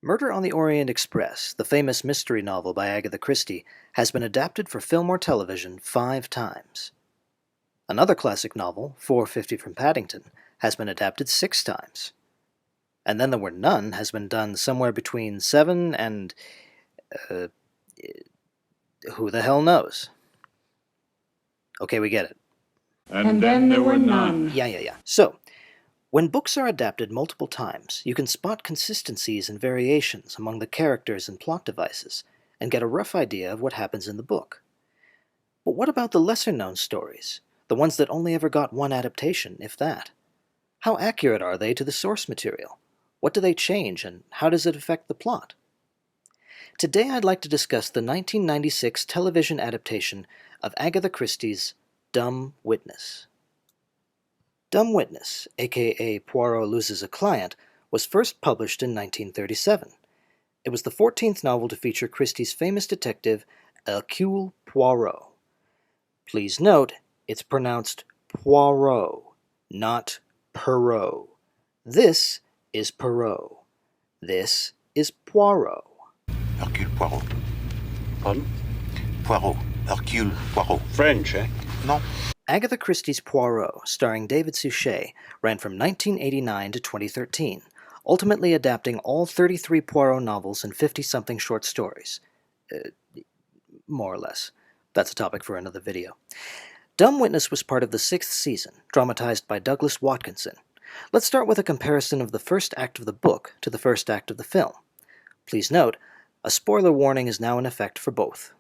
Murder on the Orient Express, the famous mystery novel by Agatha Christie, has been adapted for film or television 5 times. Another classic novel, 450 from Paddington, has been adapted 6 times. And Then There Were None has been done somewhere between 7 and... who the hell knows? Okay, we get it. And then there were none. Yeah. So, when books are adapted multiple times, you can spot consistencies and variations among the characters and plot devices, and get a rough idea of what happens in the book. But what about the lesser-known stories, the ones that only ever got one adaptation, if that? How accurate are they to the source material? What do they change, and how does it affect the plot? Today I'd like to discuss the 1996 television adaptation of Agatha Christie's Dumb Witness. Dumb Witness, aka Poirot Loses a Client, was first published in 1937. It was the 14th novel to feature Christie's famous detective, Hercule Poirot. Please note, it's pronounced Poirot, not Perot. This is Perot. This is Poirot. Hercule Poirot. Pardon? Poirot. Hercule Poirot. French, eh? Non. Agatha Christie's Poirot, starring David Suchet, ran from 1989 to 2013, ultimately adapting all 33 Poirot novels and 50-something short stories. More or less. That's a topic for another video. Dumb Witness was part of the 6th season, dramatized by Douglas Watkinson. Let's start with a comparison of the first act of the book to the first act of the film. Please note, a spoiler warning is now in effect for both.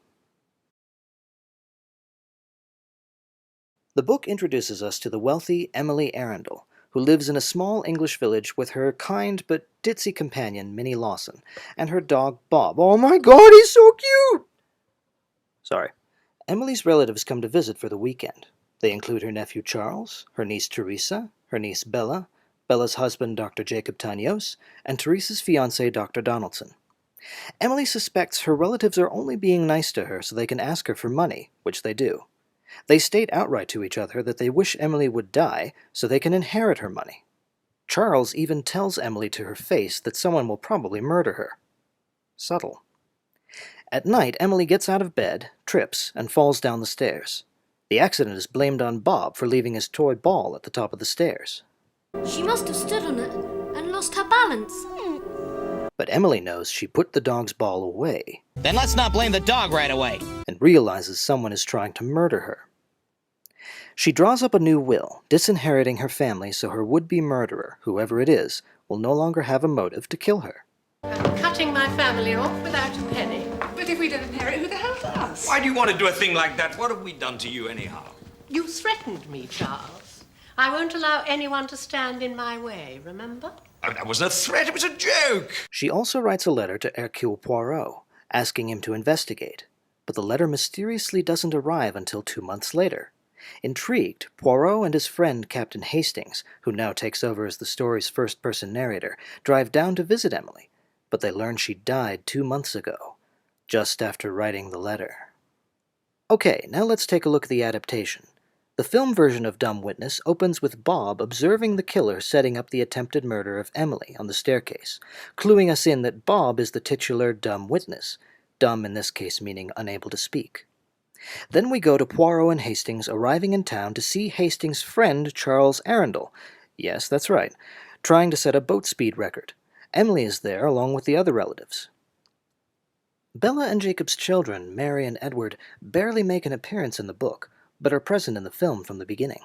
The book introduces us to the wealthy Emily Arundel, who lives in a small English village with her kind but ditzy companion, Minnie Lawson, and her dog, Bob. Oh my god, he's so cute! Sorry. Emily's relatives come to visit for the weekend. They include her nephew Charles, her niece Teresa, her niece Bella, Bella's husband Dr. Jacob Tanios, and Teresa's fiancé Dr. Donaldson. Emily suspects her relatives are only being nice to her so they can ask her for money, which they do. They state outright to each other that they wish Emily would die so they can inherit her money. Charles even tells Emily to her face that someone will probably murder her. Subtle. At night, Emily gets out of bed, trips, and falls down the stairs. The accident is blamed on Bob for leaving his toy ball at the top of the stairs. She must have stood on it and lost her balance. But Emily knows she put the dog's ball away. Then let's not blame the dog right away. And realizes someone is trying to murder her. She draws up a new will, disinheriting her family so her would-be murderer, whoever it is, will no longer have a motive to kill her. I'm cutting my family off without a penny. But if we don't inherit, who the hell does? Why do you want to do a thing like that? What have we done to you anyhow? You threatened me, Charles. I won't allow anyone to stand in my way, remember? Oh, that wasn't a threat, it was a joke. She also writes a letter to Hercule Poirot, asking him to investigate, but the letter mysteriously doesn't arrive until 2 months later. Intrigued, Poirot and his friend Captain Hastings, who now takes over as the story's first-person narrator, drive down to visit Emily, but they learn she died 2 months ago, just after writing the letter. Okay, now let's take a look at the adaptation. The film version of Dumb Witness opens with Bob observing the killer setting up the attempted murder of Emily on the staircase, cluing us in that Bob is the titular dumb witness, dumb in this case meaning unable to speak. Then we go to Poirot and Hastings arriving in town to see Hastings' friend Charles Arundel, yes, that's right, trying to set a boat speed record. Emily is there along with the other relatives. Bella and Jacob's children, Mary and Edward, barely make an appearance in the book, but are present in the film from the beginning.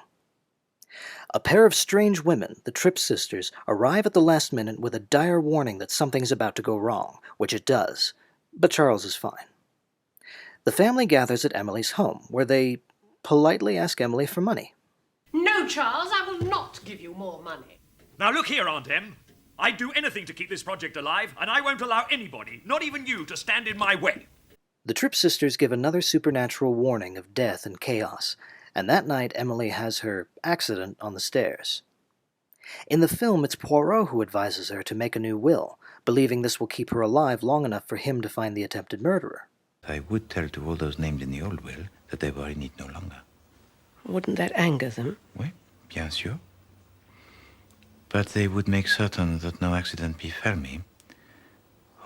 A pair of strange women, the Tripp sisters, arrive at the last minute with a dire warning that something's about to go wrong, which it does, but Charles is fine. The family gathers at Emily's home, where they politely ask Emily for money. No, Charles, I will not give you more money. Now look here, Aunt Em. I'd do anything to keep this project alive, and I won't allow anybody, not even you, to stand in my way. The Tripp sisters give another supernatural warning of death and chaos, and that night Emily has her accident on the stairs. In the film, it's Poirot who advises her to make a new will, believing this will keep her alive long enough for him to find the attempted murderer. I would tell to all those named in the old will that they were in it no longer. Wouldn't that anger them? Oui, bien sûr. But they would make certain that no accident befell me,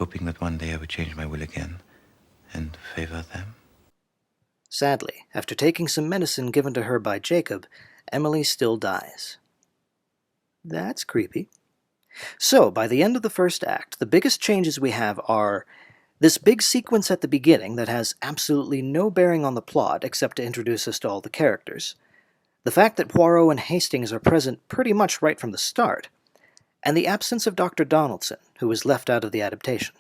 hoping that one day I would change my will again and favor them. Sadly, after taking some medicine given to her by Jacob, Emily still dies. That's creepy. So, by the end of the first act, the biggest changes we have are this big sequence at the beginning that has absolutely no bearing on the plot except to introduce us to all the characters, the fact that Poirot and Hastings are present pretty much right from the start, and the absence of Dr. Donaldson, who was left out of the adaptation.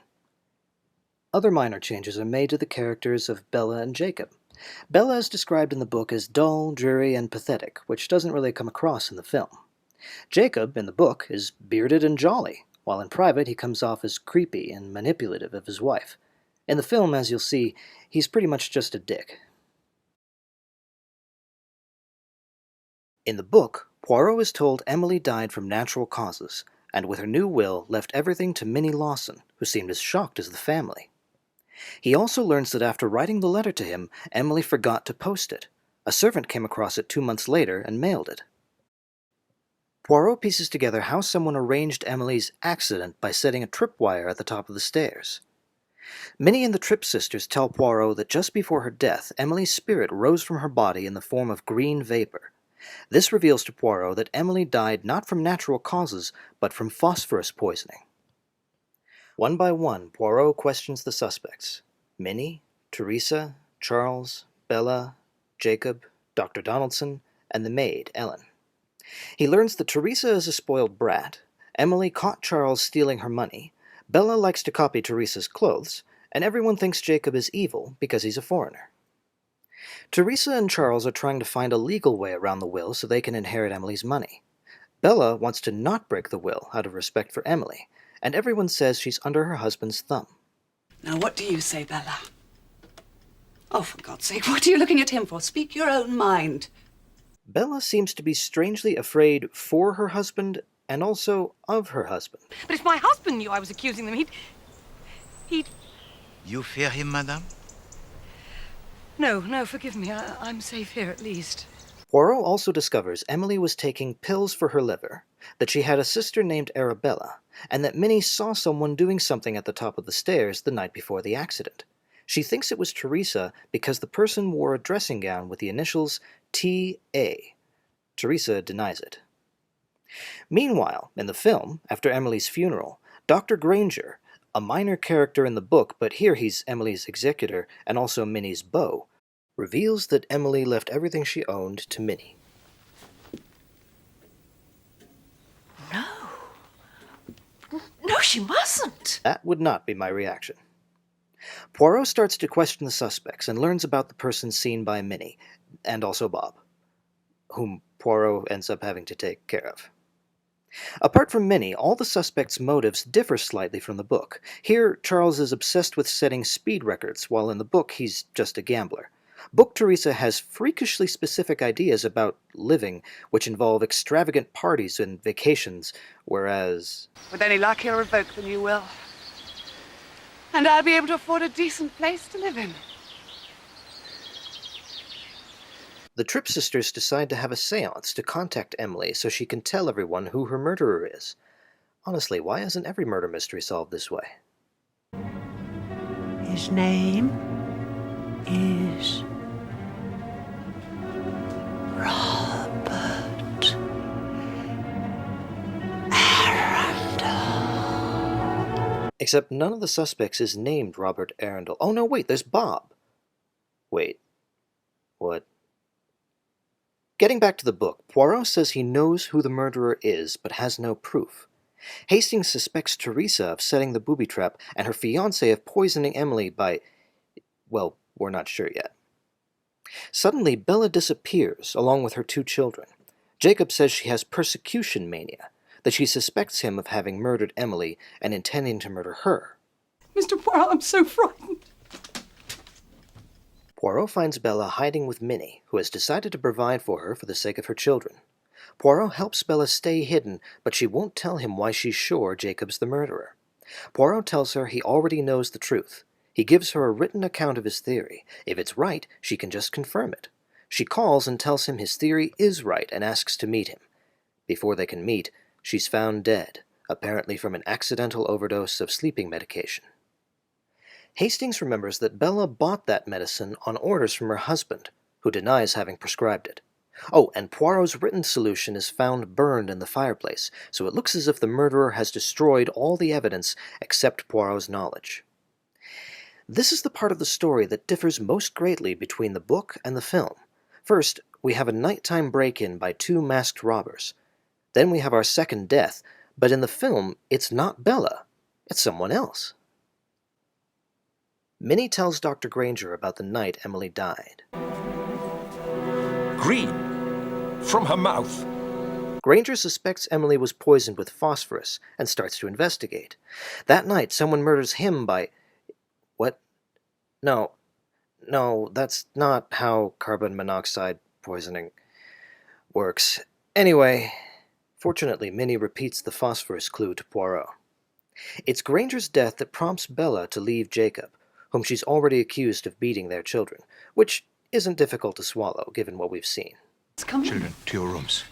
Other minor changes are made to the characters of Bella and Jacob. Bella is described in the book as dull, dreary, and pathetic, which doesn't really come across in the film. Jacob, in the book, is bearded and jolly, while in private he comes off as creepy and manipulative of his wife. In the film, as you'll see, he's pretty much just a dick. In the book, Poirot is told Emily died from natural causes, and with her new will left everything to Minnie Lawson, who seemed as shocked as the family. He also learns that after writing the letter to him, Emily forgot to post it. A servant came across it 2 months later and mailed it. Poirot pieces together how someone arranged Emily's accident by setting a tripwire at the top of the stairs. Minnie and the Tripp sisters tell Poirot that just before her death, Emily's spirit rose from her body in the form of green vapor. This reveals to Poirot that Emily died not from natural causes, but from phosphorus poisoning. One by one, Poirot questions the suspects: Minnie, Teresa, Charles, Bella, Jacob, Dr. Donaldson, and the maid, Ellen. He learns that Teresa is a spoiled brat, Emily caught Charles stealing her money, Bella likes to copy Teresa's clothes, and everyone thinks Jacob is evil because he's a foreigner. Teresa and Charles are trying to find a legal way around the will so they can inherit Emily's money. Bella wants to not break the will out of respect for Emily, and everyone says she's under her husband's thumb. Now, what do you say, Bella? Oh, for God's sake, what are you looking at him for? Speak your own mind. Bella seems to be strangely afraid for her husband and also of her husband. But if my husband knew I was accusing them, he'd... You fear him, madame? No, forgive me. I'm safe here at least. Poirot also discovers Emily was taking pills for her liver, that she had a sister named Arabella, and that Minnie saw someone doing something at the top of the stairs the night before the accident. She thinks it was Teresa because the person wore a dressing gown with the initials T.A. Teresa denies it. Meanwhile, in the film, after Emily's funeral, Dr. Granger, a minor character in the book, but here he's Emily's executor and also Minnie's beau, reveals that Emily left everything she owned to Minnie. No, she mustn't. That would not be my reaction. Poirot starts to question the suspects and learns about the person seen by Minnie, and also Bob, whom Poirot ends up having to take care of. Apart from Minnie, all the suspects' motives differ slightly from the book. Here, Charles is obsessed with setting speed records, while in the book he's just a gambler. Book Teresa has freakishly specific ideas about living, which involve extravagant parties and vacations, whereas... With any luck, he'll revoke the new will. And I'll be able to afford a decent place to live in. The Tripp sisters decide to have a séance to contact Emily so she can tell everyone who her murderer is. Honestly, why isn't every murder mystery solved this way? His name is Robert Arundel. Except none of the suspects is named Robert Arundel. Oh no, wait, there's Bob. Wait. What? Getting back to the book, Poirot says he knows who the murderer is, but has no proof. Hastings suspects Teresa of setting the booby trap and her fiancé of poisoning Emily by... well, we're not sure yet. Suddenly, Bella disappears, along with her 2 children. Jacob says she has persecution mania, that she suspects him of having murdered Emily and intending to murder her. Mr. Poirot, I'm so frightened. Poirot finds Bella hiding with Minnie, who has decided to provide for her for the sake of her children. Poirot helps Bella stay hidden, but she won't tell him why she's sure Jacob's the murderer. Poirot tells her he already knows the truth. He gives her a written account of his theory. If it's right, she can just confirm it. She calls and tells him his theory is right and asks to meet him. Before they can meet, she's found dead, apparently from an accidental overdose of sleeping medication. Hastings remembers that Bella bought that medicine on orders from her husband, who denies having prescribed it. Oh, and Poirot's written solution is found burned in the fireplace, so it looks as if the murderer has destroyed all the evidence except Poirot's knowledge. This is the part of the story that differs most greatly between the book and the film. First, we have a nighttime break-in by two masked robbers. Then we have our second death, but in the film, it's not Bella, it's someone else. Minnie tells Dr. Granger about the night Emily died. Green. From her mouth. Granger suspects Emily was poisoned with phosphorus and starts to investigate. That night, someone murders him by... What? No, that's not how carbon monoxide poisoning works. Anyway, fortunately, Minnie repeats the phosphorus clue to Poirot. It's Granger's death that prompts Bella to leave Jacob, whom she's already accused of beating their children, which isn't difficult to swallow, given what we've seen. Come Children, to your rooms.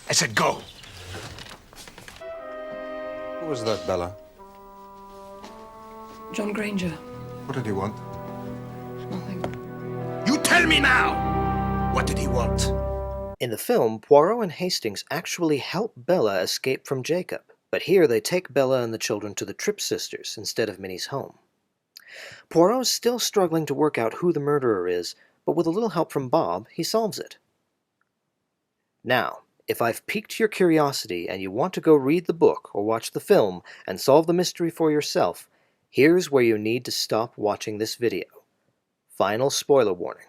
I said go! Who was that, Bella? John Granger. What did he want? Nothing. You tell me now! What did he want? In the film, Poirot and Hastings actually help Bella escape from Jacob, but here they take Bella and the children to the Tripp sisters instead of Minnie's home. Poirot is still struggling to work out who the murderer is, but with a little help from Bob, he solves it. Now, if I've piqued your curiosity and you want to go read the book or watch the film and solve the mystery for yourself, here's where you need to stop watching this video. Final spoiler warning.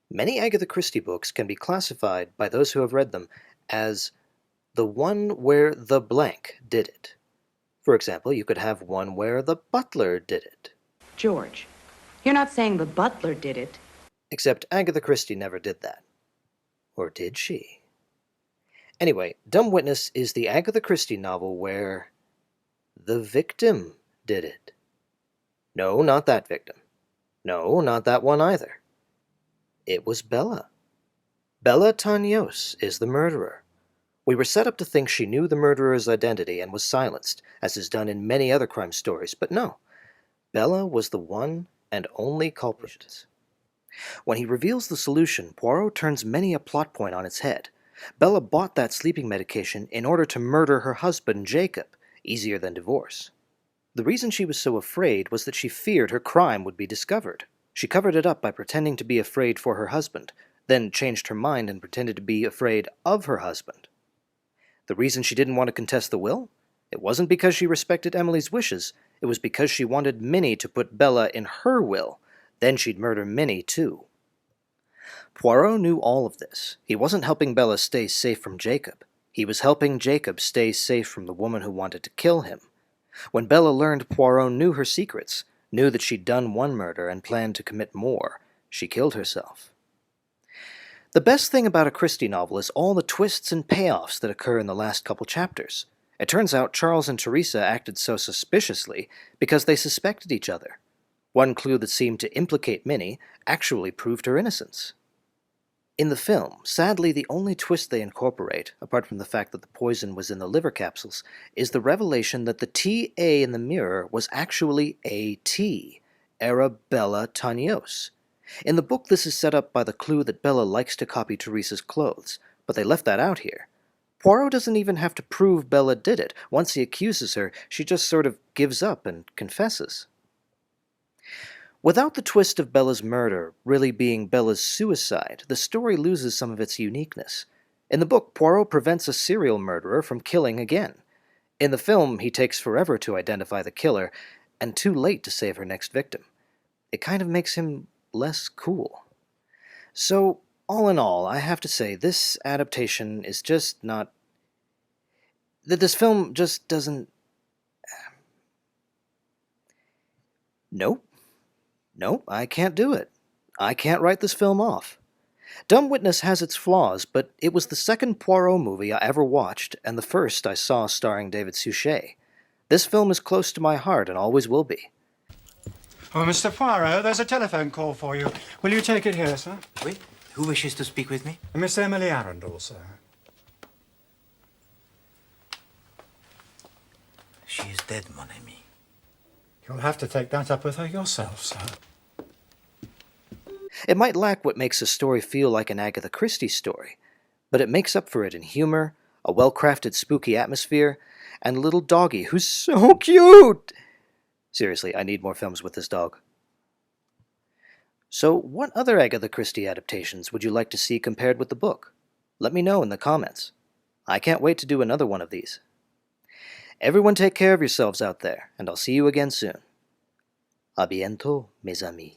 Many Agatha Christie books can be classified by those who have read them as the one where the blank did it. For example, you could have one where the butler did it. George, you're not saying the butler did it. Except Agatha Christie never did that. Or did she? Anyway, Dumb Witness is the Agatha Christie novel where the victim did it. No, not that victim. No, not that one either. It was Bella. Bella Tanios is the murderer. We were set up to think she knew the murderer's identity and was silenced, as is done in many other crime stories, but no. Bella was the one and only culprit. When he reveals the solution, Poirot turns many a plot point on its head. Bella bought that sleeping medication in order to murder her husband, Jacob, easier than divorce. The reason she was so afraid was that she feared her crime would be discovered. She covered it up by pretending to be afraid for her husband, then changed her mind and pretended to be afraid of her husband. The reason she didn't want to contest the will? It wasn't because she respected Emily's wishes, it was because she wanted Minnie to put Bella in her will. Then she'd murder Minnie, too. Poirot knew all of this. He wasn't helping Bella stay safe from Jacob. He was helping Jacob stay safe from the woman who wanted to kill him. When Bella learned Poirot knew her secrets, knew that she'd done one murder and planned to commit more, she killed herself. The best thing about a Christie novel is all the twists and payoffs that occur in the last couple chapters. It turns out Charles and Teresa acted so suspiciously because they suspected each other. One clue that seemed to implicate Minnie actually proved her innocence. In the film, sadly the only twist they incorporate, apart from the fact that the poison was in the liver capsules, is the revelation that the T.A. in the mirror was actually A.T., Arabella Tanios. In the book this is set up by the clue that Bella likes to copy Teresa's clothes, but they left that out here. Poirot doesn't even have to prove Bella did it. Once he accuses her, she just sort of gives up and confesses. Without the twist of Bella's murder really being Bella's suicide, the story loses some of its uniqueness. In the book, Poirot prevents a serial murderer from killing again. In the film, he takes forever to identify the killer, and too late to save her next victim. It kind of makes him less cool. So, all in all, I have to say, this adaptation is just not... This film just doesn't... Nope. Nope, I can't do it. I can't write this film off. Dumb Witness has its flaws, but it was the second Poirot movie I ever watched, and the first I saw starring David Suchet. This film is close to my heart and always will be. Oh, Mr. Poirot, there's a telephone call for you. Will you take it here, sir? Oui? Who wishes to speak with me? Miss Emily Arundel, sir. She is dead, mon ami. You'll have to take that up with her yourself, sir. It might lack what makes a story feel like an Agatha Christie story, but it makes up for it in humor, a well-crafted spooky atmosphere, and a little doggy who's so cute! Seriously, I need more films with this dog. So, what other Agatha Christie adaptations would you like to see compared with the book? Let me know in the comments. I can't wait to do another one of these. Everyone take care of yourselves out there, and I'll see you again soon. A bientôt, mes amis.